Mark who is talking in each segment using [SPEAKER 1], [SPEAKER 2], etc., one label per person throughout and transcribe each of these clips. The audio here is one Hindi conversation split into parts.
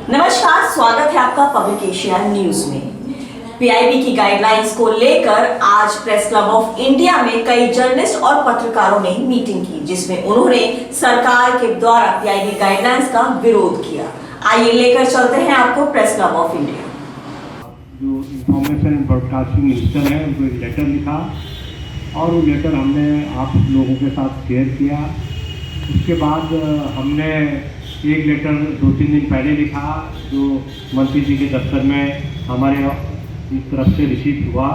[SPEAKER 1] नमस्कार, स्वागत है आपका पब्लिक एशिया न्यूज में। पीआईबी की गाइडलाइंस को लेकर आज प्रेस क्लब ऑफ इंडिया में कई जर्नलिस्ट और पत्रकारों ने मीटिंग की, जिसमें उन्होंने सरकार के द्वारा पीआईबी गाइडलाइंस का विरोध किया। आइए लेकर चलते हैं आपको प्रेस क्लब ऑफ इंडिया।
[SPEAKER 2] जो इंफॉर्मेशन ब्रॉडकास्टिंग मिनिस्टर है उनको एक लेटर लिखा और वो लेटर हमने आप लोगों के साथ शेयर किया। उसके बाद हमने एक लेटर 2-3 दिन पहले लिखा जो मंत्री जी के दफ्तर में हमारे तरफ से रिसीव हुआ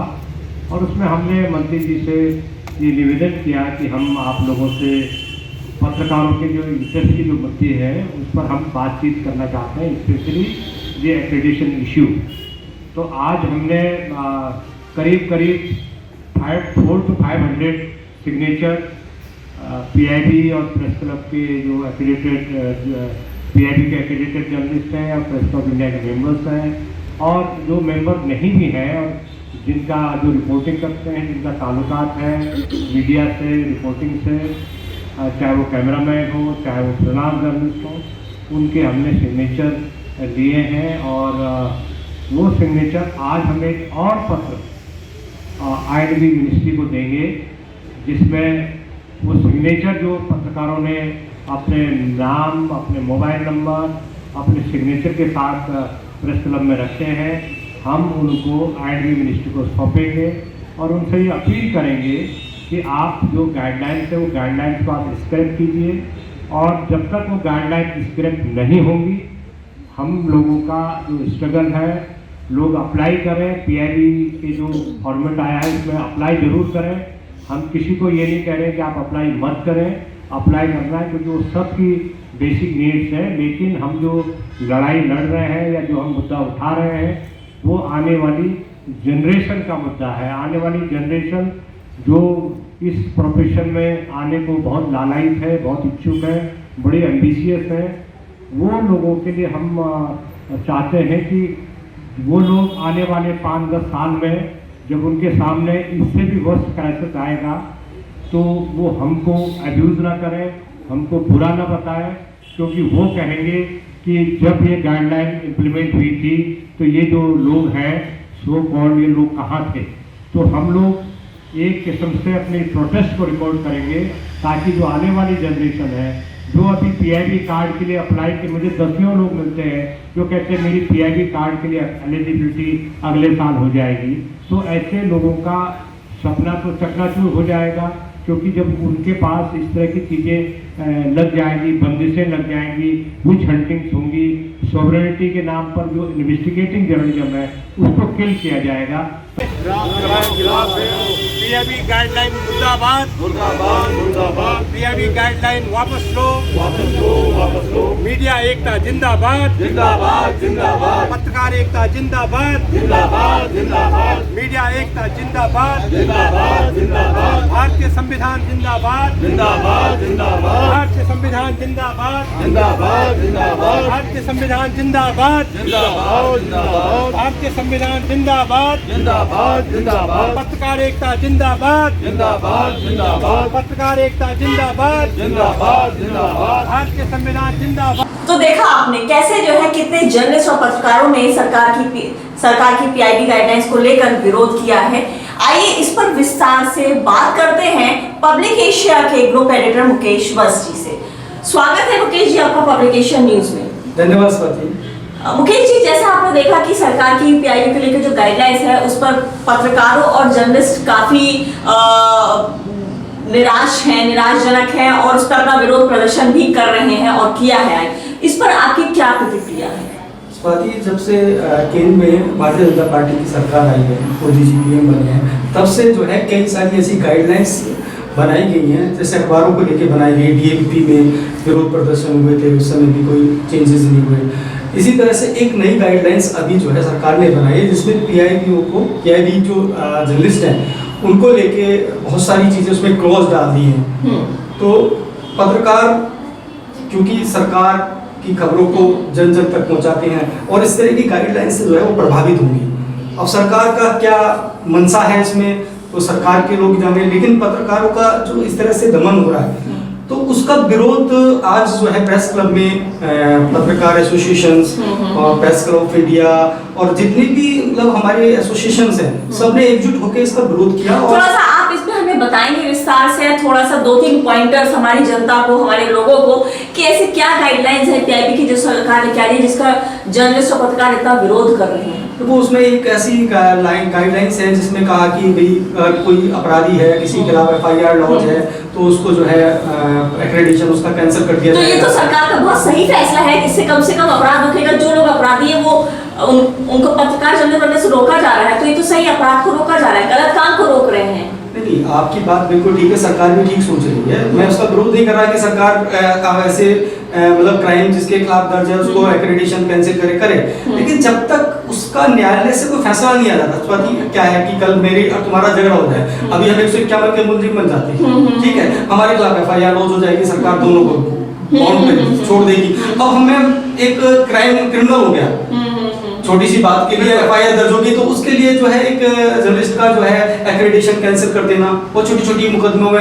[SPEAKER 2] और उसमें हमने मंत्री जी से ये निवेदन किया कि हम आप लोगों से पत्रकारों के जो इंटरेस्ट की जो मुद्दे हैं उस पर हम बातचीत करना चाहते हैं, स्पेशली ये एक्रेडिटेशन इशू। तो आज हमने करीब 400 to 500 सिग्नेचर पीआईबी और प्रेस क्लब के जो एक्रेडिटेड पीआईबी के एक्रेडिटेड जर्नलिस्ट हैं और प्रेस क्लब इंडिया के मेंबर्स हैं और जो मेंबर नहीं भी हैं और जिनका जो रिपोर्टिंग करते हैं, जिनका ताल्लुकात है मीडिया से, रिपोर्टिंग से, चाहे वो कैमरामैन हो, चाहे वो फ्रीलांस जर्नलिस्ट हो, उनके हमने सिग्नेचर लिए हैं। और वो सिग्नेचर आज हम एक और पत्र आईएनबी मिनिस्ट्री को देंगे जिसमें वो सिग्नेचर जो पत्रकारों ने अपने नाम, अपने मोबाइल नंबर, अपने सिग्नेचर के साथ प्रेस क्लब में रखे हैं, हम उनको आईएनबी मिनिस्ट्री को सौंपेंगे और उनसे ये अपील करेंगे कि आप जो गाइडलाइंस है वो गाइडलाइंस को आप स्क्रैप कीजिए और जब तक वो गाइडलाइन स्क्रैप नहीं होंगी हम लोगों का जो स्ट्रगल है, लोग अप्लाई करें। पीआईबी के जो फॉर्मेट आया है उसमें अप्लाई ज़रूर करें। हम किसी को ये नहीं कह रहे कि आप अप्लाई मत करें, अप्लाई करना है क्योंकि वो सबकी बेसिक नीड्स है। लेकिन हम जो लड़ाई लड़ रहे हैं या जो हम मुद्दा उठा रहे हैं वो आने वाली जनरेशन का मुद्दा है। आने वाली जनरेशन जो इस प्रोफेशन में आने को बहुत लालायित है, बहुत इच्छुक है, बड़े एम्बिशियस है, वो लोगों के लिए हम चाहते हैं कि वो लोग आने वाले 5-10 साल में जब उनके सामने इससे भी वर्स्ट क्राइसिस आएगा तो वो हमको अब्यूज़ ना करें, हमको बुरा ना बताएं, क्योंकि वो कहेंगे कि जब ये गाइडलाइन इम्प्लीमेंट हुई थी तो ये जो लोग हैं सो कॉल्ड ये लोग कहाँ थे। तो हम लोग एक किस्म से अपने प्रोटेस्ट को रिकॉर्ड करेंगे ताकि जो आने वाली जनरेशन है जो अभी पीआईबी कार्ड के लिए अप्लाई के, मुझे दसियों लोग मिलते हैं जो कहते हैं मेरी पीआईबी कार्ड के लिए एलिजिबिलिटी अगले साल हो जाएगी। तो ऐसे लोगों का सपना तो चकनाचूर हो जाएगा क्योंकि जब उनके पास इस तरह की चीज़ें लग जाएंगी, बंदिशें लग जाएंगी, विच हंटिंग्स होंगी, सॉवरेनिटी के नाम पर जो इन्वेस्टिगेटिंग जर्नलिज्म है उसको किल किया जाएगा।
[SPEAKER 3] पीआईबी गाइडलाइन मुर्दाबाद, मुर्दाबाद, मुर्दाबाद। पीआईबी गाइडलाइन वापस लो, वापस लो, वापस लो। मीडिया एकता जिंदाबाद, जिंदाबाद, जिंदाबाद। पत्रकार एकता जिंदाबाद, जिंदाबाद, जिंदाबाद। मीडिया एकता जिंदाबाद, जिंदाबाद, जिंदाबाद। भारतीय संविधान जिंदाबाद, जिंदाबाद, जिंदाबाद। भारतीय संविधान जिंदाबाद, जिंदाबाद, जिंदाबाद। भारतीय संविधान जिंदाबाद, जिंदाबाद, जिंदाबाद। भारतीय संविधान जिंदाबाद, जिंदाबाद, जिंदाबाद। पत्रकार एकता जिंदाबाद, जिंदाबाद, जिंदाबाद। पत्रकार एकता जिंदाबाद, जिंदाबाद, जिंदाबाद। भारतीय संविधान जिंदाबाद।
[SPEAKER 1] तो देखा आपने कैसे जो है कितने जर्नलिस्ट और पत्रकारों ने सरकार की पीआईबी गाइडलाइंस को लेकर विरोध किया है। आइए इस पर विस्तार से बात करते हैं पब्लिक एशिया के ग्रुप एडिटर मुकेश वत्स जी से। स्वागत है मुकेश जी आपका पब्लिक एशिया न्यूज में।
[SPEAKER 4] धन्यवाद स्वाति।
[SPEAKER 1] मुकेश जी, जैसा आपने देखा कि सरकार की पीआईबी को लेकर जो गाइडलाइंस है उस पर पत्रकारों और जर्नलिस्ट काफी निराशजनक है और उस पर अपना विरोध प्रदर्शन भी कर रहे हैं और किया है। इस पर आपकी क्या प्रतिक्रिया है?
[SPEAKER 4] स्वाति, जब से केंद्र में भारतीय जनता पार्टी की सरकार आई है, मोदी जी पीएम बने हैं, तब से जो है कई सारी ऐसी गाइडलाइंस बनाई गई हैं। जैसे अखबारों को लेकर बनाई गई, डीएमपी में विरोध प्रदर्शन हुए थे, उस समय भी कोई चेंजेस नहीं हुए। इसी तरह से एक नई गाइडलाइंस अभी जो है सरकार ने बनाई है जिसमें पीआईबी जो जर्नलिस्ट हैं उनको लेके बहुत सारी चीज़ें उसमें क्लॉज डाल दी हैं। तो पत्रकार क्योंकि सरकार की खबरों को जन जन तक पहुंचाते हैं और इस तरह की गाइडलाइन से जो है वो प्रभावित होंगी। अब सरकार का क्या मंशा है इसमें तो सरकार के लोग जाने, लेकिन पत्रकारों का जो इस तरह से दमन हो रहा है तो उसका विरोध आज जो है प्रेस क्लब में पत्रकार एसोसिएशंस और प्रेस क्लब ऑफ इंडिया और जितने भी मतलब हमारे एसोसिएशंस हैं सबने एकजुट होकर इसका विरोध किया। और
[SPEAKER 1] थोड़ा सा आप इसमें हमें बताएंगे विस्तार से, थोड़ा सा 2-3 पॉइंटर्स हमारी जनता को, हमारे लोगों को, कि ऐसे क्या गाइडलाइंस है पीआईबी की जो सरकार ने क्या दी जिसका जर्नलिस्ट और पत्रकार इतना विरोध कर रहे हैं?
[SPEAKER 4] तो वो उसमें एक ऐसी गाइडलाइंस है जिसमें कहा कि भाई अगर कोई अपराधी है, किसी के खिलाफ एफआईआर लॉन्च है तो उसको जो है एक्रेडिटेशन उसका कैंसिल कर दिया
[SPEAKER 1] तो
[SPEAKER 4] जाएगा।
[SPEAKER 1] ये तो सरकार का बहुत सही फैसला है, इससे कम से कम अपराध रुकेगा। जो लोग अपराधी है वो उनको पत्रकार जर्नलिस्ट बनने से रोका जा रहा है, तो ये तो सही, अपराध को रोका जा रहा है, गलत काम को रोक रहे हैं।
[SPEAKER 4] नहीं, आपकी बात बिल्कुल ठीक है, सरकार भी ठीक सोच रही है। मैं उसका विरोध नहीं कर रहा कि सरकार ऐसे मतलब क्राइम जिसके खिलाफ दर्ज है उसको एक्रेडिटेशन कैंसिल करे, लेकिन जब तक उसका न्यायालय से कोई फैसला नहीं आ जाता। स्वाति क्या है कि कल मेरी और तुम्हारा झगड़ा हो जाए, अभी हम 151 के मुलजिम बन जाते हैं, ठीक है, हमारे खिलाफ एफआईआर लॉन्च हो जाएगी, सरकार दोनों को बाउंड पे छोड़ देगी। अब हमें एक क्राइम क्रिमिनल हो गया, छोटी सी बात के लिए एफआईआर दर्ज होगी, तो उसके लिए जो है एक जर्नलिस्ट का जो है एक्रेडिटेशन कैंसिल कर देना। वो छोटी छोटी मुकदमों में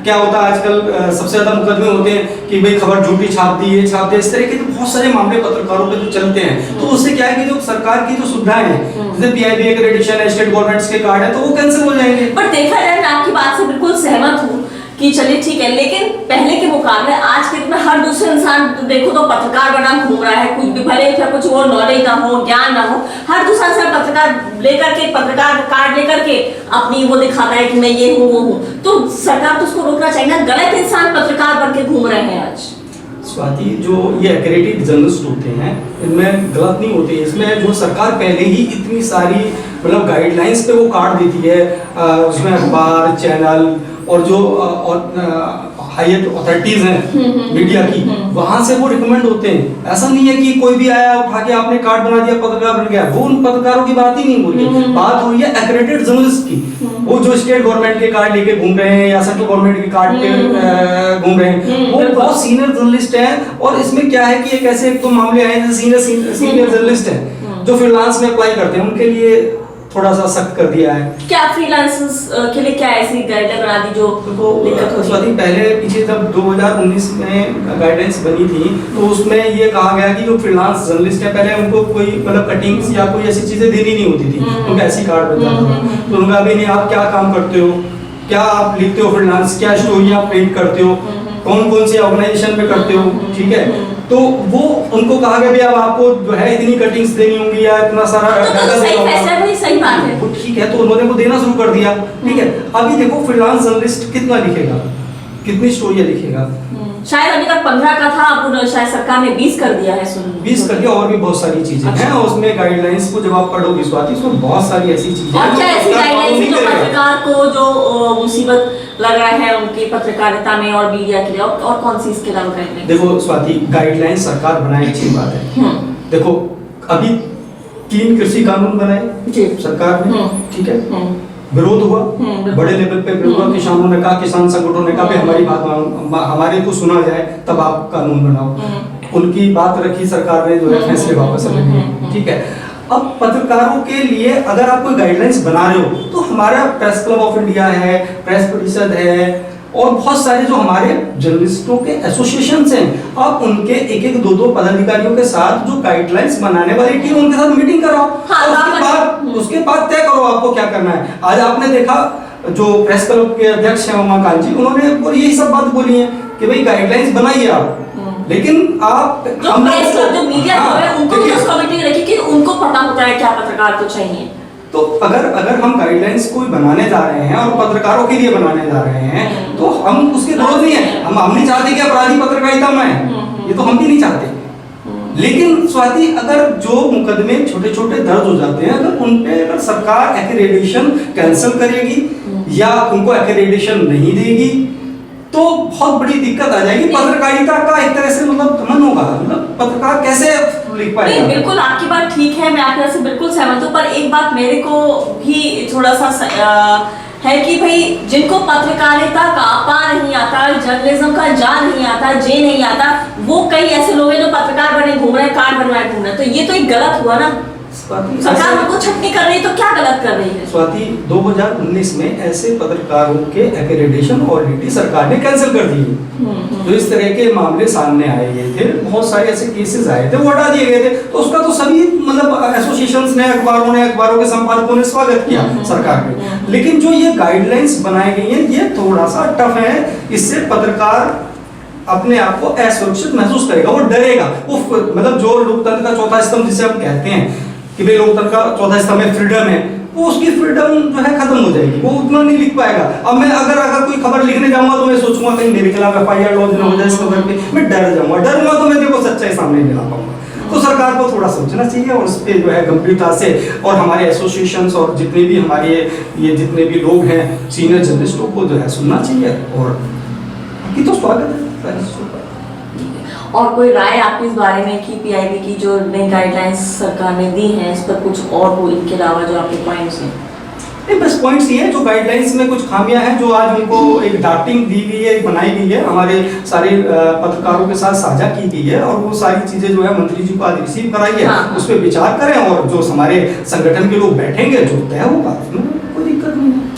[SPEAKER 4] क्या होता है आजकल, सबसे ज्यादा मुकदमे होते हैं कि भाई खबर झूठी छाप दी, ये छाप दी, इस तरह के तो बहुत सारे मामले पत्रकारों पे जो चलते हैं। तो उससे क्या है कि जो सरकार की जो सुविधाएं हैं, जैसे पीआईबी एक्रेडिटेशन है, स्टेट गवर्नमेंट्स के कार्ड है, तो वो कैंसिल हो जाएंगे।
[SPEAKER 1] पर देखा जाए, मैं आपकी बात से बिल्कुल सहमत हूँ कि चलिए ठीक है, लेकिन पहले के मुकाबले आज के दिन में हर दूसरे इंसान देखो तो पत्रकार बना घूम रहा है, कुछ भी भले चाहे कुछ वो नॉलेज ना हो, ज्ञान ना हो, हर दूसरा इंसान पत्रकार लेकर के, पत्रकार कार्ड लेकर के अपनी वो दिखाता है कि मैं ये हूँ वो हूँ। तो सरकार तो उसको रोकना चाहिए ना, गलत इंसान पत्रकार बन के घूम रहे हैं आज।
[SPEAKER 4] स्वाति, जो ये एक्रेडिटेड जर्नलिस्ट होते हैं इनमें गलत नहीं होते, इसमें जो सरकार पहले ही इतनी सारी मतलब गाइडलाइंस पे वो कार्ड देती है, उसमें अखबार, चैनल और जो हायर अथॉरिटीज हैं मीडिया की, वहां से वो रिकमेंड होते हैं। ऐसा नहीं है कि कोई भी आया उठा के आपने कार्ड बना दिया, पत्रकार बन गया। वो उन पत्रकारों की बात ही नहीं हो रही है, बात हो रही है एक्रेडिटेड जर्नलिस्ट की, वो जो स्टेट गवर्नमेंट के कार्ड लेके घूम रहे हैं या सेंट्रल गवर्नमेंट के कार्ड पे घूम रहे हैं, वो बहुत सीनियर जर्नलिस्ट हैं। और इसमें क्या है कि एक ऐसे एक तो मामले आए जैसे सीनियर जर्नलिस्ट हैं जो फ्रीलांस में अप्लाई करते हैं, उनके लिए थोड़ा सा सख्त कर दिया है।
[SPEAKER 1] क्या फ्रीलांसर्स के लिए क्या ऐसी गाइडलाइन बना दी जो दिक्कत हो रही है?
[SPEAKER 4] पहले पीछे जब 2019 में गाइडलाइंस बनी थी तो उसमें ये कहा गया कि जो फ्रीलांस जर्नलिस्ट है पहले उनको कोई मतलब कटिंग्स या कोई ऐसी चीजें देनी नहीं होती थी, उनका ऐसी कार्ड बन जाता था। तो उनका अभी नहीं, आप क्या काम करते हो, क्या आप लिखते हो फ्रीलांस, क्या स्टोरी आप प्रिंट करते हो, कौन कौन से ऑर्गेनाइजेशन में करते हो, ठीक है, तो वो उनको कहा गया भी अब आपको जो है इतनी कटिंग्स देनी होंगी या इतना सारा
[SPEAKER 1] तो सही फैसला, भाई सही बात है,
[SPEAKER 4] वो ठीक है। तो उन्होंने वो देना शुरू कर दिया, ठीक है। अभी देखो फ्रीलांस जर्नलिस्ट कितना लिखेगा, कितनी स्टोरियां लिखेगा,
[SPEAKER 1] शायद अभी तक 15 का था, अब शायद सरकार ने 20 कर दिया है।
[SPEAKER 4] 20 कर दिया, और भी बहुत सारी चीजें हैं उसमें गाइडलाइंस को जब आप पढ़ोगे स्वाति, उसमें बहुत सारी ऐसी चीजें
[SPEAKER 1] और क्या ऐसी गाइडलाइंस जो पत्रकार को जो मुसीबत लग रहा है उनकी पत्रकारिता में और मीडिया के लिए, और कौन सी इसके अलावा गाइडलाइंस?
[SPEAKER 4] देखो स्वाति, गाइडलाइंस सरकार बनाए अच्छी बात है। देखो अभी 3 कृषि कानून बनाए सरकार ने, ठीक है, विरोध हुआ, बड़े लेवल पे विरोध हुआ, किसानों ने कहा, किसान संगठनों ने कहा कि हमारी बात हमारे को सुना जाए तब आप कानून बनाओ। उनकी बात रखी सरकार ने, जो है फैसले वापस ले लिए, ठीक है। अब पत्रकारों के लिए अगर आप कोई गाइडलाइंस बना रहे हो तो हमारा प्रेस क्लब ऑफ इंडिया है, प्रेस परिषद है और बहुत सारे जो हमारे जर्नलिस्टों के एसोसिएशंस हैं, आप उनके एक एक दो पदाधिकारियों के साथ जो गाइडलाइंस बनाने वाली टीम, उनके साथ मीटिंग कराओ। और उसके बाद तय करो आपको क्या करना है। आज आपने देखा जो प्रेस क्लब के अध्यक्ष हैं उमाकांत जी, उन्होंने यही सब बात बोली है कि भाई गाइडलाइंस बनाइए आप, लेकिन आप
[SPEAKER 1] जो प्रेस क्लब जो मीडिया है उनको भी उस कमेटी रखी कि उनको पता होता है क्या पत्रकार को चाहिए।
[SPEAKER 4] तो अगर हम गाइडलाइंस कोई बनाने जा रहे हैं और पत्रकारों के लिए बनाने जा रहे हैं तो हम उसके विरोध नहीं है, हम नहीं चाहते कि अपराधी पत्रकारिता में आए, ये तो हम भी नहीं चाहते। लेकिन स्वाति, अगर जो मुकदमे छोटे छोटे दर्ज हो जाते हैं, अगर उन पे अगर सरकार एक्रेडिटेशन कैंसिल करेगी या उनको एक्रेडिटेशन नहीं देगी तो बहुत बड़ी दिक्कत आ जाएगी। पत्रकारिता का एक तरह से मतलब दमन होगा, मतलब पत्रकार कैसे लिख पाएगा।
[SPEAKER 1] नहीं, बिल्कुल आपकी बात ठीक है, मैं आपके से बिल्कुल सहमत हूँ, पर एक बात मेरे को भी थोड़ा सा है कि भाई जिनको पत्रकारिता का पा नहीं आता, जर्नलिज्म का जा नहीं आता, जे नहीं आता, वो कई ऐसे लोग हैं जो पत्रकार बने घूम रहे हैं, कार्ड बनवाए घूम रहे हैं, तो ये तो एक गलत हुआ ना।
[SPEAKER 4] स्वाति,
[SPEAKER 1] सरकार
[SPEAKER 4] ऐसे-
[SPEAKER 1] उनको छटनी कर रही है तो क्या गलत कर रही है?
[SPEAKER 4] स्वाति 2019 में ऐसे पत्रकारों के एक्रेडिटेशन ऑलरेडी सरकार ने कैंसिल कर दिए। जो इस तरह के मामले सामने आए गए थे, बहुत सारे ऐसे केसेस आए थे, वो हटा दिए गए थे। तो उसका तो सभी मतलब एसोसिएशंस ने, अखबारों के संपादकों ने स्वागत किया सरकार के। लेकिन जो ये गाइडलाइंस बनाई गई हैं, ये थोड़ा सा टफ है। इससे पत्रकार अपने आप को असुरक्षित महसूस करेगा, वो डरेगा। वो मतलब जो लोकतंत्र का चौथा स्तंभ जिसे हम कहते हैं कि भाई लोकतंत्र का चौथा स्तंभ है फ्रीडम है, वो उसकी फ्रीडम जो है खत्म हो जाएगी। वो उतना नहीं लिख पाएगा। अब मैं अगर कोई खबर लिखने जाऊंगा तो मैं सोचूंगा कहीं मेरे खिलाफ FIR लॉन्च ना हो जाए इस खबर पे, मैं डरूंगा तो मैं देखो सच्चाई सामने नहीं ला पाऊंगा। तो सरकार को थोड़ा सोचना चाहिए और उस पर जो है गंभीरता से, और हमारे एसोसिएशंस और जितने भी हमारे ये जितने भी लोग हैं सीनियर जर्नलिस्टों को जो है सुनना चाहिए। और बाकी तो स्वागत है।
[SPEAKER 1] और कोई राय आपकी इस बारे में कि PIB की जो नई गाइडलाइंस सरकार ने दी हैं, इस पर कुछ और वो इनके अलावा जो आपके पॉइंट्स हैं?
[SPEAKER 4] नहीं, बस पॉइंट्स ये है, जो गाइडलाइंस में कुछ खामियां हैं, जो आज उनको एक ड्राफ्टिंग दी गई है, बनाई गई है, हमारे सारे पत्रकारों के साथ साझा की गई है, और वो सारी चीजें जो है मंत्री जी को आज रिसीव कराई है।
[SPEAKER 1] हाँ।
[SPEAKER 4] उस पर विचार करें, और जो हमारे संगठन के लोग बैठेंगे, जो तय होगा, कोई दिक्कत नहीं है।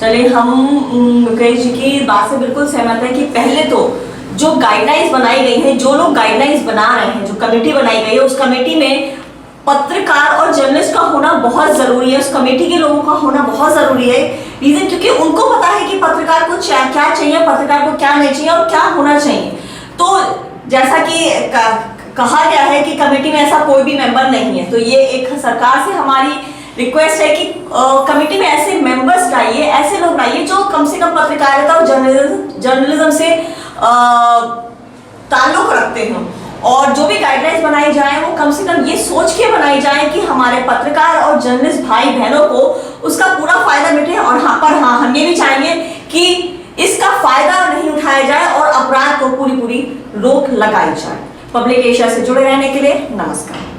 [SPEAKER 1] चलिए, हम मुकेश जी की बात से बिल्कुल सहमत है कि पहले तो जो गाइडलाइंस बनाई गई है, जो लोग गाइडलाइंस बना रहे हैं, जो कमेटी बनाई गई है, उस कमेटी में पत्रकार और जर्नलिस्ट का होना बहुत जरूरी है। उस कमेटी के लोगों का होना बहुत जरूरी है। रीजन क्योंकि उनको पता है कि पत्रकार को क्या चाहिए, पत्रकार को क्या नहीं चाहिए और क्या होना चाहिए। तो जैसा कि कहा गया है कि कमेटी में ऐसा कोई भी मेंबर नहीं है, तो ये एक सरकार से हमारी रिक्वेस्ट है कि कमेटी में ऐसे मेंबर्स लाइए, ऐसे लोग लाइए जो कम से कम पत्रकारिता और जर्नलिज्म से ताल्लुक रखते हैं, और जो भी गाइडलाइंस बनाई जाए वो कम से कम ये सोच के बनाई जाए कि हमारे पत्रकार और जर्नलिस्ट भाई बहनों को उसका पूरा फायदा मिले। और हम ये भी चाहेंगे कि इसका फायदा नहीं उठाया जाए और अपराध को पूरी रोक लगाई जाए। पब्लिक एशिया से जुड़े रहने के लिए नमस्कार।